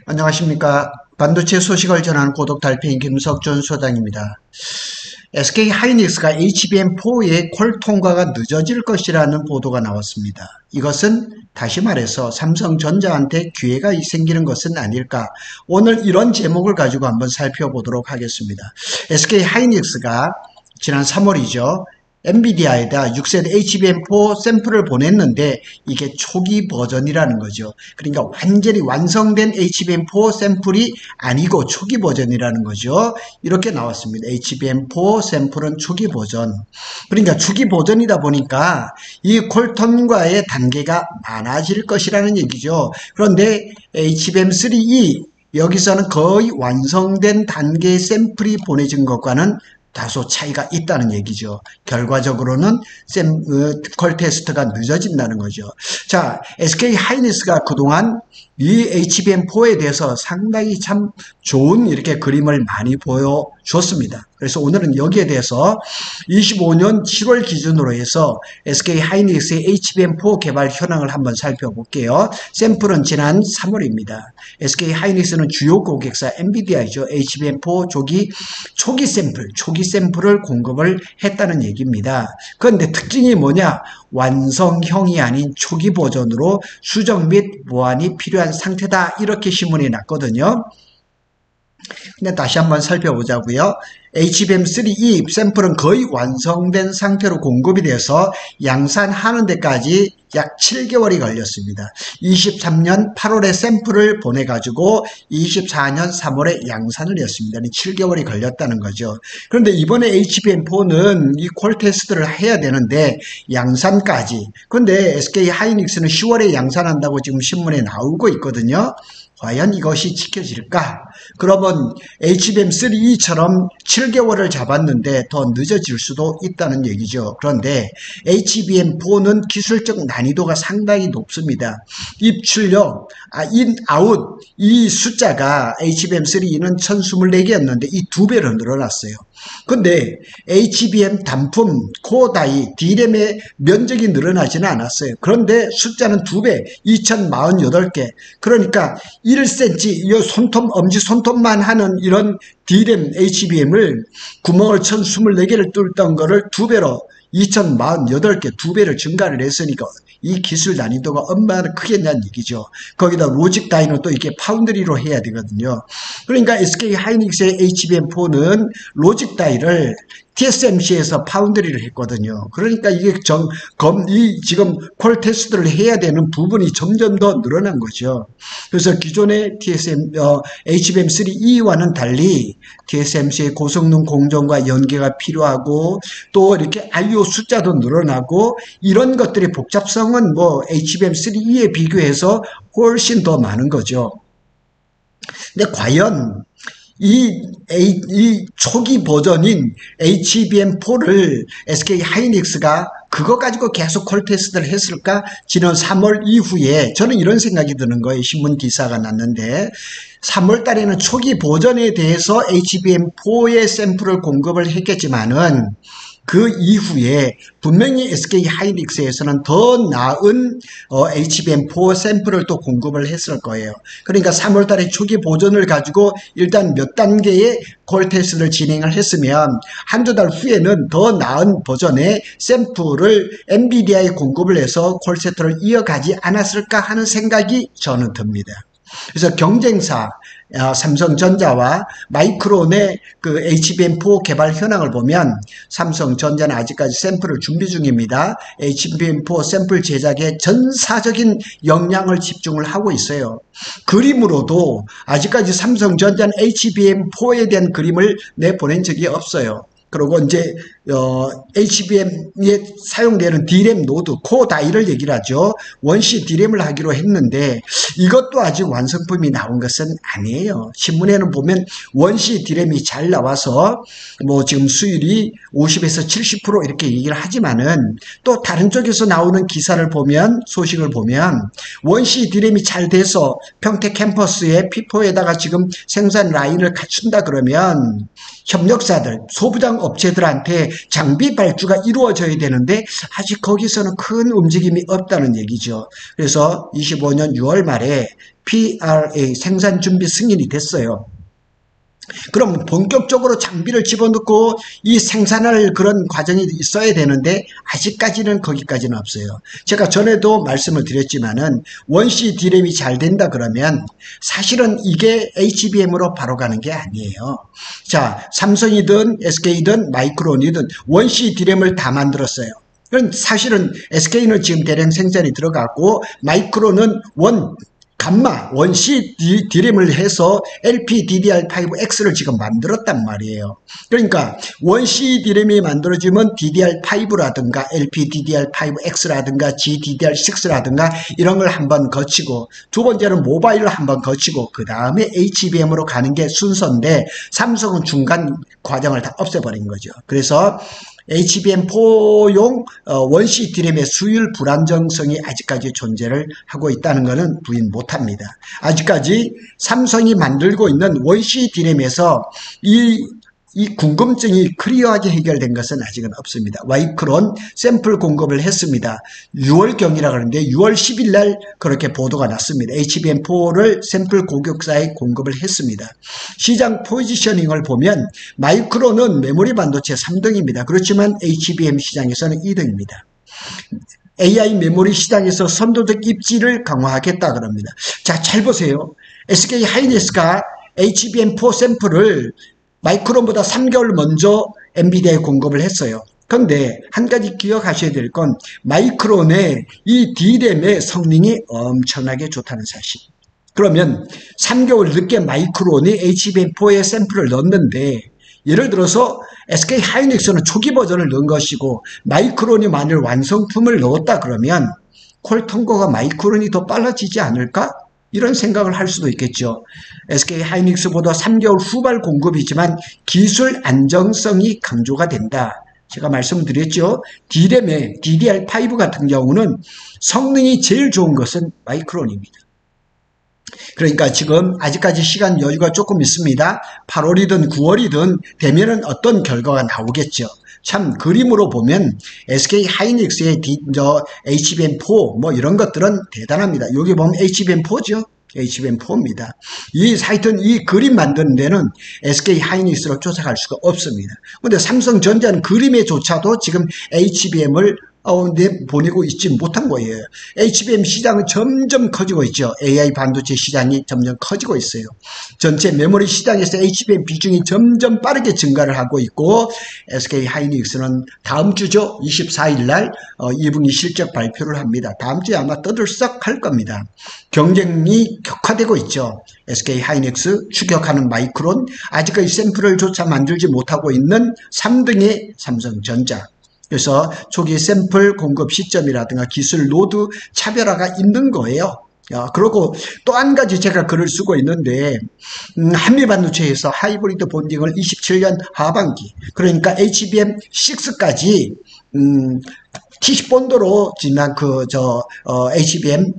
안녕하십니까. 반도체 소식을 전하는 고독 달팽이 김석준 소장입니다. SK 하이닉스가 HBM4의 퀄 통과가 늦어질 것이라는 보도가 나왔습니다. 이것은 다시 말해서 삼성전자한테 기회가 생기는 것은 아닐까. 오늘 이런 제목을 가지고 한번 살펴보도록 하겠습니다. SK 하이닉스가 지난 3월이죠. 엔비디아에다 6세대 HBM4 샘플을 보냈는데 이게 초기 버전이라는 거죠. 그러니까 완전히 완성된 HBM4 샘플이 아니고 초기 버전이라는 거죠. 이렇게 나왔습니다. HBM4 샘플은 초기 버전. 그러니까 초기 버전이다 보니까 이 퀄텀과의 단계가 많아질 것이라는 얘기죠. 그런데 HBM3E 여기서는 거의 완성된 단계의 샘플이 보내진 것과는 다소 차이가 있다는 얘기죠. 결과적으로는 퀄 테스트가 늦어진다는 거죠. 자, SK 하이닉스가 그동안 이 HBM4에 대해서 상당히 참 좋은 이렇게 그림을 많이 보여줬습니다. 그래서 오늘은 여기에 대해서 25년 7월 기준으로 해서 SK 하이닉스의 HBM4 개발 현황을 한번 살펴볼게요. 샘플은 지난 3월입니다. SK 하이닉스는 주요 고객사 엔비디아이죠. HBM4 초기 샘플을 공급을 했다는 얘기입니다. 그런데 특징이 뭐냐? 완성형이 아닌 초기 버전으로 수정 및 보완이 필요한 상태다. 이렇게 신문이 났거든요. 근데 다시 한번 살펴보자고요. HBM3E 샘플은 거의 완성된 상태로 공급이 돼서 양산하는 데까지 약 7개월이 걸렸습니다. 23년 8월에 샘플을 보내가지고 24년 3월에 양산을 했습니다. 7개월이 걸렸다는 거죠. 그런데 이번에 HBM4는 이 퀄 테스트를 해야 되는데 양산까지. 그런데 SK 하이닉스는 10월에 양산한다고 지금 신문에 나오고 있거든요. 과연 이것이 지켜질까? 그러면 HBM3E처럼 7개월을 잡았는데 더 늦어질 수도 있다는 얘기죠. 그런데 HBM4는 기술적 난이도가 상당히 높습니다. 입출력, 인, 아웃, 이 숫자가 HBM3E는 1024개였는데 이 2배로 늘어났어요. 근데 HBM 단품, 코어 다이, D램의 면적이 늘어나지는 않았어요. 그런데 숫자는 2배, 2048개. 그러니까 1cm, 엄지 손톱만 하는 이런 D램 HBM을 구멍을 1024개를 뚫던 거를 2배로 2048개, 2배를 증가를 했으니까 이 기술 난이도가 얼마나 크겠냐는 얘기죠. 거기다 로직 다이는 또 이렇게 파운드리로 해야 되거든요. 그러니까 SK 하이닉스의 HBM4는 로직 다이를 TSMC에서 파운드리를 했거든요. 그러니까 이게 지금 퀄 테스트를 해야 되는 부분이 점점 더 늘어난 거죠. 그래서 기존의 HBM3E와는 달리 TSMC의 고성능 공정과 연계가 필요하고 또 이렇게 I/O 숫자도 늘어나고 이런 것들의 복잡성은 뭐 HBM3E에 비교해서 훨씬 더 많은 거죠. 근데 과연 이 초기 버전인 HBM4를 SK 하이닉스가 그거 가지고 계속 퀄 테스트를 했을까? 지난 3월 이후에 저는 이런 생각이 드는 거예요. 신문 기사가 났는데 3월 달에는 초기 버전에 대해서 HBM4의 샘플을 공급을 했겠지만은 그 이후에 분명히 SK 하이닉스에서는 더 나은 HBM4 샘플을 또 공급을 했을 거예요. 그러니까 3월 달에 초기 버전을 가지고 일단 몇 단계의 퀄 테스트를 진행을 했으면 한두 달 후에는 더 나은 버전의 샘플을 엔비디아에 공급을 해서 퀄 테스트를 이어가지 않았을까 하는 생각이 저는 듭니다. 그래서 경쟁사 삼성전자와 마이크론의 그 HBM4 개발 현황을 보면 삼성전자는 아직까지 샘플을 준비 중입니다. HBM4 샘플 제작에 전사적인 역량을 집중을 하고 있어요. 그림으로도 아직까지 삼성전자는 HBM4에 대한 그림을 내보낸 적이 없어요. 그리고 이제 HBM에 사용되는 D램 노드, 코어 다이를 얘기를 하죠. 원시 D램을 하기로 했는데 이것도 아직 완성품이 나온 것은 아니에요. 신문에는 보면 원시 D램이 잘 나와서 뭐 지금 수율이 50에서 70% 이렇게 얘기를 하지만은 또 다른 쪽에서 나오는 기사를 보면 소식을 보면 원시 D램이 잘 돼서 평택 캠퍼스에 P4에다가 지금 생산 라인을 갖춘다 그러면 협력사들, 소부장 업체들한테 장비 발주가 이루어져야 되는데 아직 거기서는 큰 움직임이 없다는 얘기죠. 그래서 25년 6월 말에 PRA 생산 준비 승인이 됐어요. 그럼 본격적으로 장비를 집어넣고 이 생산할 그런 과정이 있어야 되는데 아직까지는 거기까지는 없어요. 제가 전에도 말씀을 드렸지만은 원C D램이 잘 된다 그러면 사실은 이게 HBM으로 바로 가는 게 아니에요. 자, 삼성이든 SK든 마이크론이든 원C D램을 다 만들었어요. 그럼 사실은 SK는 지금 대량 생산이 들어갔고 마이크론은 감마 원C D램을 해서 LPDDR5X를 지금 만들었단 말이에요. 그러니까 원C D램이 만들어지면 DDR5라든가 LPDDR5X라든가 GDDR6라든가 이런 걸 한번 거치고 두 번째는 모바일을 한번 거치고 그 다음에 HBM으로 가는 게 순서인데 삼성은 중간 과정을 다 없애버린 거죠. 그래서 HBM4용 원C D램의 수율 불안정성이 아직까지 존재를 하고 있다는 것은 부인 못합니다. 아직까지 삼성이 만들고 있는 원C D램에서 이 궁금증이 클리어하게 해결된 것은 아직은 없습니다. 마이크론 샘플 공급을 했습니다. 6월경이라 그러는데 6월 10일 날 그렇게 보도가 났습니다. HBM4를 샘플 고객사에 공급을 했습니다. 시장 포지셔닝을 보면 마이크론은 메모리 반도체 3등입니다. 그렇지만 HBM 시장에서는 2등입니다. AI 메모리 시장에서 선도적 입지를 강화하겠다 그럽니다. 자, 잘 보세요. SK 하이닉스가 HBM4 샘플을 마이크론보다 3개월 먼저 엔비디아에 공급을 했어요. 그런데 한 가지 기억하셔야 될 건 마이크론의 이 D램의 성능이 엄청나게 좋다는 사실. 그러면 3개월 늦게 마이크론이 HBM4에 샘플을 넣었는데 예를 들어서 SK 하이닉스는 초기 버전을 넣은 것이고 마이크론이 만일 완성품을 넣었다 그러면 퀄텀과가 마이크론이 더 빨라지지 않을까? 이런 생각을 할 수도 있겠죠. SK 하이닉스보다 3개월 후발 공급이지만 기술 안정성이 강조가 된다. 제가 말씀드렸죠. D램의 DDR5 같은 경우는 성능이 제일 좋은 것은 마이크론입니다. 그러니까 지금 아직까지 시간 여유가 조금 있습니다. 8월이든 9월이든 되면은 어떤 결과가 나오겠죠. 참 그림으로 보면 SK 하이닉스의 HBM4 뭐 이런 것들은 대단합니다. 여기 보면 HBM4죠. HBM4입니다. 하여튼 이 그림 만드는 데는 SK 하이닉스로 쫓아갈 수가 없습니다. 근데 삼성전자는 그림에조차도 지금 HBM을 보내고 있지 못한 거예요. HBM 시장은 점점 커지고 있죠. AI 반도체 시장이 점점 커지고 있어요. 전체 메모리 시장에서 HBM 비중이 점점 빠르게 증가를 하고 있고 SK 하이닉스는 다음 주죠. 24일 날 2분기 실적 발표를 합니다. 다음 주에 아마 떠들썩할 겁니다. 경쟁이 격화되고 있죠. SK 하이닉스 추격하는 마이크론, 아직까지 샘플을 조차 만들지 못하고 있는 3등의 삼성전자. 그래서 초기 샘플 공급 시점이라든가 기술 노드 차별화가 있는 거예요. 그리고 또 한 가지 제가 글을 쓰고 있는데 한미반도체에서 하이브리드 본딩을 27년 하반기 그러니까 HBM6까지 TC 본드로 지난 HBM5,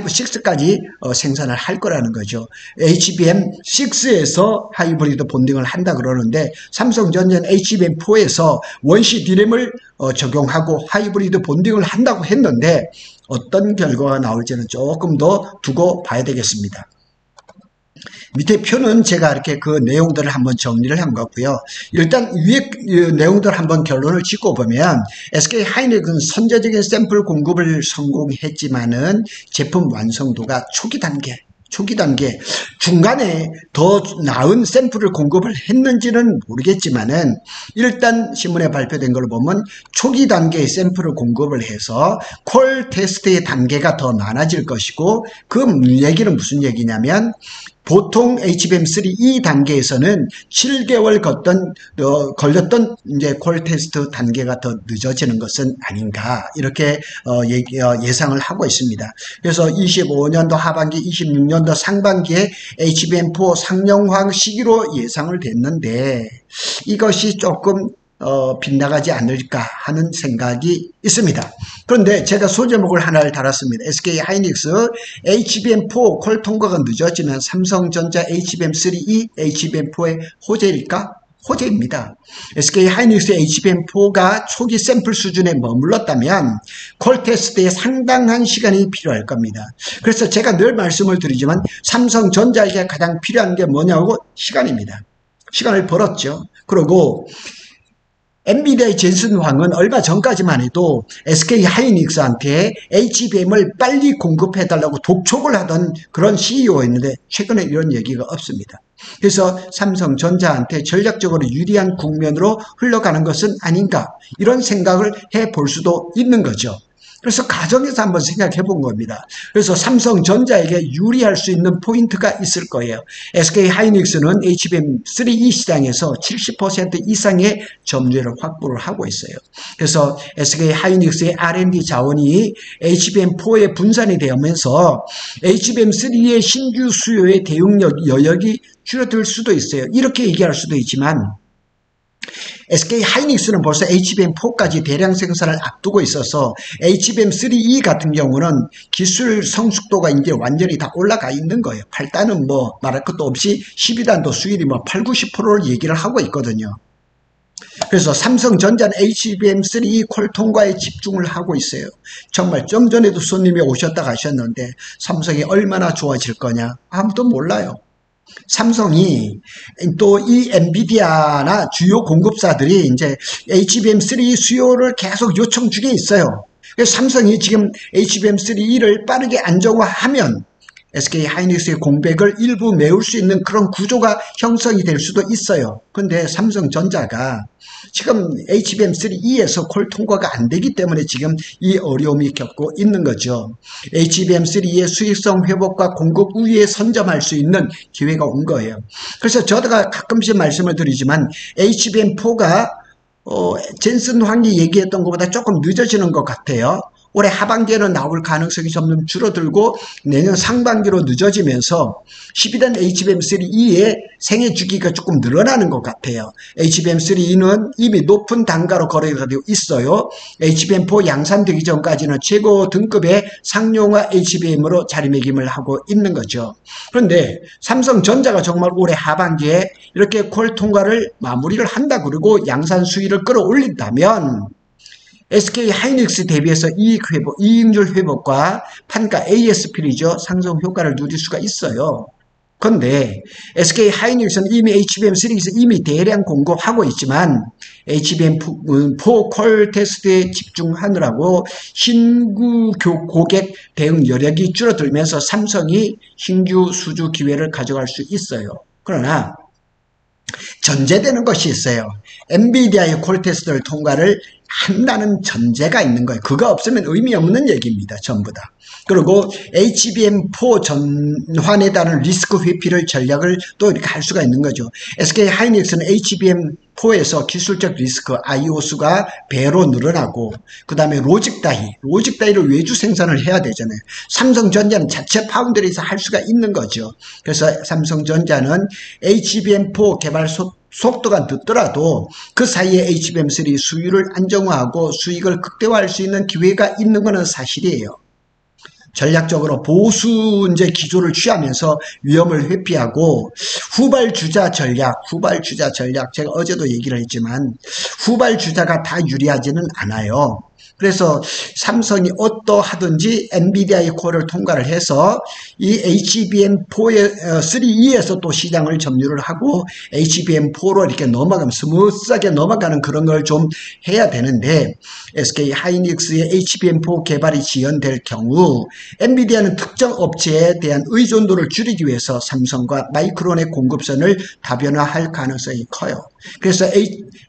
6까지 생산을 할 거라는 거죠. HBM6에서 하이브리드 본딩을 한다 그러는데 삼성전자는 HBM4에서 원C D램을 적용하고 하이브리드 본딩을 한다고 했는데 어떤 결과가 나올지는 조금 더 두고 봐야 되겠습니다. 밑에 표는 제가 이렇게 그 내용들을 한번 정리를 한 거고요. 일단 위에 내용들 한번 결론을 짓고 보면 SK 하이닉은 선제적인 샘플 공급을 성공했지만은 제품 완성도가 초기 단계 중간에 더 나은 샘플을 공급을 했는지는 모르겠지만은 일단 신문에 발표된 걸 보면 초기 단계의 샘플을 공급을 해서 콜 테스트의 단계가 더 많아질 것이고 그 얘기는 무슨 얘기냐면 보통 HBM3 이 단계에서는 7개월 걸렸던 이제 콜 테스트 단계가 더 늦어지는 것은 아닌가 이렇게 예상을 하고 있습니다. 그래서 25년도 하반기, 26년도 상반기에 HBM4 상용화 시기로 예상을 됐는데 이것이 조금 빗나가지 않을까 하는 생각이 있습니다. 그런데 제가 소제목을 하나를 달았습니다. SK 하이닉스 HBM4 콜 통과가 늦어지면 삼성전자 HBM3이 HBM4의 호재일까? 호재입니다. SK 하이닉스의 HBM4가 초기 샘플 수준에 머물렀다면 콜 테스트에 상당한 시간이 필요할 겁니다. 그래서 제가 늘 말씀을 드리지만 삼성전자에게 가장 필요한 게 뭐냐고 시간입니다. 시간을 벌었죠. 그리고 엔비디아의 젠슨 황은 얼마 전까지만 해도 SK 하이닉스한테 HBM을 빨리 공급해달라고 독촉을 하던 그런 CEO였는데 최근에 이런 얘기가 없습니다. 그래서 삼성전자한테 전략적으로 유리한 국면으로 흘러가는 것은 아닌가 이런 생각을 해볼 수도 있는 거죠. 그래서 가정에서 한번 생각해 본 겁니다. 그래서 삼성전자에게 유리할 수 있는 포인트가 있을 거예요. SK 하이닉스는 HBM3E 시장에서 70% 이상의 점유율을 확보를 하고 있어요. 그래서 SK 하이닉스의 R&D 자원이 HBM4에 분산이 되면서 HBM3의 신규 수요의 대응 여력이 줄어들 수도 있어요. 이렇게 얘기할 수도 있지만 SK 하이닉스는 벌써 HBM4까지 대량 생산을 앞두고 있어서 HBM3E 같은 경우는 기술 성숙도가 이제 완전히 다 올라가 있는 거예요. 8단은 뭐 말할 것도 없이 12단도 수율이 뭐 8, 90%를 얘기를 하고 있거든요. 그래서 삼성전자는 HBM3E 콜 통과에 집중을 하고 있어요. 정말 좀 전에도 손님이 오셨다 가셨는데 삼성이 얼마나 좋아질 거냐 아무도 몰라요. 삼성이 또 이 엔비디아나 주요 공급사들이 이제 HBM3 수요를 계속 요청 중에 있어요. 그래서 삼성이 지금 HBM3를 빠르게 안정화하면 SK 하이닉스의 공백을 일부 메울 수 있는 그런 구조가 형성이 될 수도 있어요. 근데 삼성전자가 지금 HBM3E에서 콜 통과가 안 되기 때문에 지금 이 어려움이 겪고 있는 거죠. HBM3E의 수익성 회복과 공급 우위에 선점할 수 있는 기회가 온 거예요. 그래서 저가 가끔씩 말씀을 드리지만 HBM4가 젠슨 황이 얘기했던 것보다 조금 늦어지는 것 같아요. 올해 하반기에는 나올 가능성이 점점 줄어들고 내년 상반기로 늦어지면서 12단 HBM3E의 생애 주기가 조금 늘어나는 것 같아요. HBM3E는 이미 높은 단가로 거래가 되고 있어요. HBM4 양산되기 전까지는 최고 등급의 상용화 HBM으로 자리매김을 하고 있는 거죠. 그런데 삼성전자가 정말 올해 하반기에 이렇게 콜 통과를 마무리를 한다 그러고 양산 수위를 끌어올린다면 SK 하이닉스 대비해서 이익률 회복과 판가 ASP이죠. 상승 효과를 누릴 수가 있어요. 그런데 SK 하이닉스는 이미 HBM3에서 이미 대량 공급하고 있지만 HBM4 콜 테스트에 집중하느라고 신규 고객 대응 여력이 줄어들면서 삼성이 신규 수주 기회를 가져갈 수 있어요. 그러나 전제되는 것이 있어요. 엔비디아의 콜 테스트를 통과를 한다는 전제가 있는 거예요. 그거 없으면 의미 없는 얘기입니다. 전부 다. 그리고 HBM4 전환에 따른 리스크 회피를 전략을 또 이렇게 할 수가 있는 거죠. SK 하이닉스는 HBM4에서 기술적 리스크 IO수가 배로 늘어나고 그 다음에 로직 다이를 외주 생산을 해야 되잖아요. 삼성전자는 자체 파운드리에서 할 수가 있는 거죠. 그래서 삼성전자는 HBM4 개발 속도가 늦더라도 그 사이에 HBM3 수율을 안정화하고 수익을 극대화할 수 있는 기회가 있는 것은 사실이에요. 전략적으로 보수 이제 기조를 취하면서 위험을 회피하고 후발주자 전략 제가 어제도 얘기를 했지만 후발주자가 다 유리하지는 않아요. 그래서 삼성이 어떠하든지 엔비디아의 콜을 통과를 해서 이 HBM3E에서 또 시장을 점유를 하고 HBM4로 이렇게 넘어가면 스무스하게 넘어가는 그런 걸 좀 해야 되는데 SK 하이닉스의 HBM4 개발이 지연될 경우 엔비디아는 특정 업체에 대한 의존도를 줄이기 위해서 삼성과 마이크론의 공급선을 다변화할 가능성이 커요. 그래서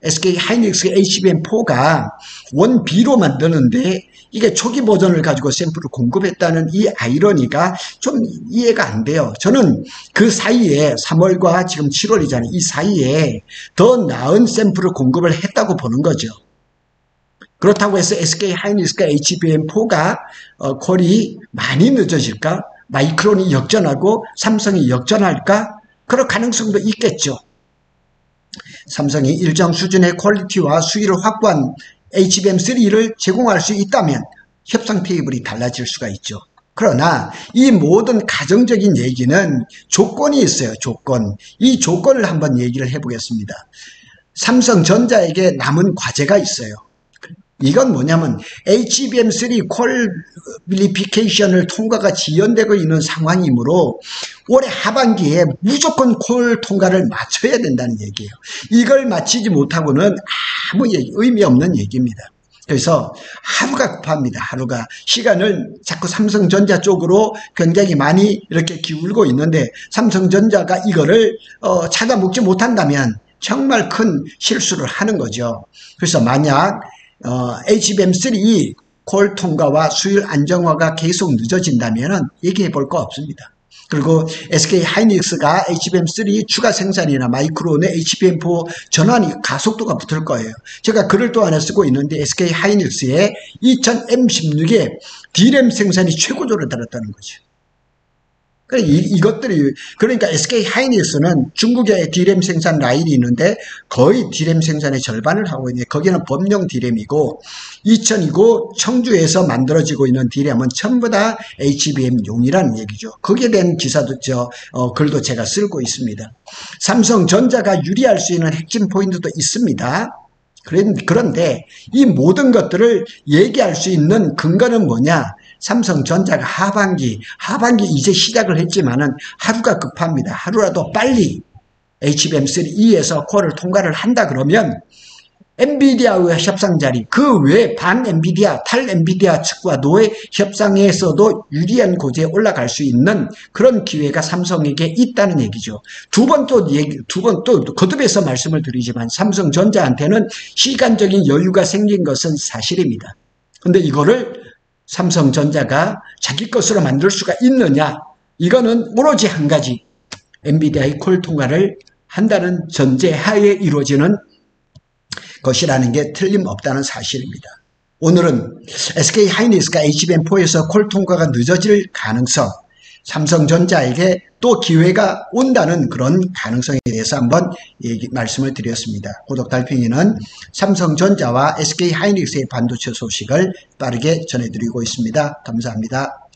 SK 하이닉스의 HBM4가 원B로 만드는데 이게 초기 버전을 가지고 샘플을 공급했다는 이 아이러니가 좀 이해가 안 돼요. 저는 그 사이에 3월과 지금 7월이잖아요. 이 사이에 더 나은 샘플을 공급을 했다고 보는 거죠. 그렇다고 해서 SK 하이닉스가 HBM4가 콜이 많이 늦어질까? 마이크론이 역전하고 삼성이 역전할까? 그럴 가능성도 있겠죠. 삼성이 일정 수준의 퀄리티와 수위를 확보한 HBM3를 제공할 수 있다면 협상 테이블이 달라질 수가 있죠. 그러나 이 모든 가정적인 얘기는 조건이 있어요. 조건. 이 조건을 한번 얘기를 해보겠습니다. 삼성전자에게 남은 과제가 있어요. 이건 뭐냐면 HBM3 퀄리피케이션을 통과가 지연되고 있는 상황이므로 올해 하반기에 무조건 퀄 통과를 마쳐야 된다는 얘기예요. 이걸 마치지 못하고는 아무 의미 없는 얘기입니다. 그래서 하루가 급합니다. 하루가. 시간을 자꾸 삼성전자 쪽으로 굉장히 많이 이렇게 기울고 있는데 삼성전자가 이거를 찾아먹지 못한다면 정말 큰 실수를 하는 거죠. 그래서 만약 HBM3 콜 통과와 수율 안정화가 계속 늦어진다면 얘기해 볼 거 없습니다. 그리고 SK 하이닉스가 HBM3 추가 생산이나 마이크론의 HBM4 전환이 가속도가 붙을 거예요. 제가 글을 또 하나 쓰고 있는데 SK 하이닉스의 2000M16에 D램 생산이 최고조를 달았다는 거죠. 그러니까 SK 하이닉스는 중국에 D램 생산 라인이 있는데 거의 D램 생산의 절반을 하고 있는데 거기는 범용 D램이고 2029 청주에서 만들어지고 있는 D램은 전부 다 HBM용이라는 얘기죠. 거기에 대한 기사도 글도 제가 쓰고 있습니다. 삼성전자가 유리할 수 있는 핵심 포인트도 있습니다. 그런데 이 모든 것들을 얘기할 수 있는 근거는 뭐냐? 삼성전자가 하반기 이제 시작을 했지만은 하루가 급합니다. 하루라도 빨리 HBM3E에서 콜을 통과를 한다 그러면 엔비디아의 협상 자리, 그 외 반 엔비디아, 탈 엔비디아 측과 노예 협상에서도 유리한 고지에 올라갈 수 있는 그런 기회가 삼성에게 있다는 얘기죠. 두 번 또 거듭해서 말씀을 드리지만 삼성전자한테는 시간적인 여유가 생긴 것은 사실입니다. 근데 이거를 삼성전자가 자기 것으로 만들 수가 있느냐? 이거는 오로지 한 가지, 엔비디아의 콜 통과를 한다는 전제하에 이루어지는 것이라는 게 틀림없다는 사실입니다. 오늘은 SK 하이닉스가 HBM4에서 콜 통과가 늦어질 가능성, 삼성전자에게 또 기회가 온다는 그런 가능성에 대해서 한번 말씀을 드렸습니다. 고독 달팽이는 삼성전자와 SK 하이닉스의 반도체 소식을 빠르게 전해드리고 있습니다. 감사합니다.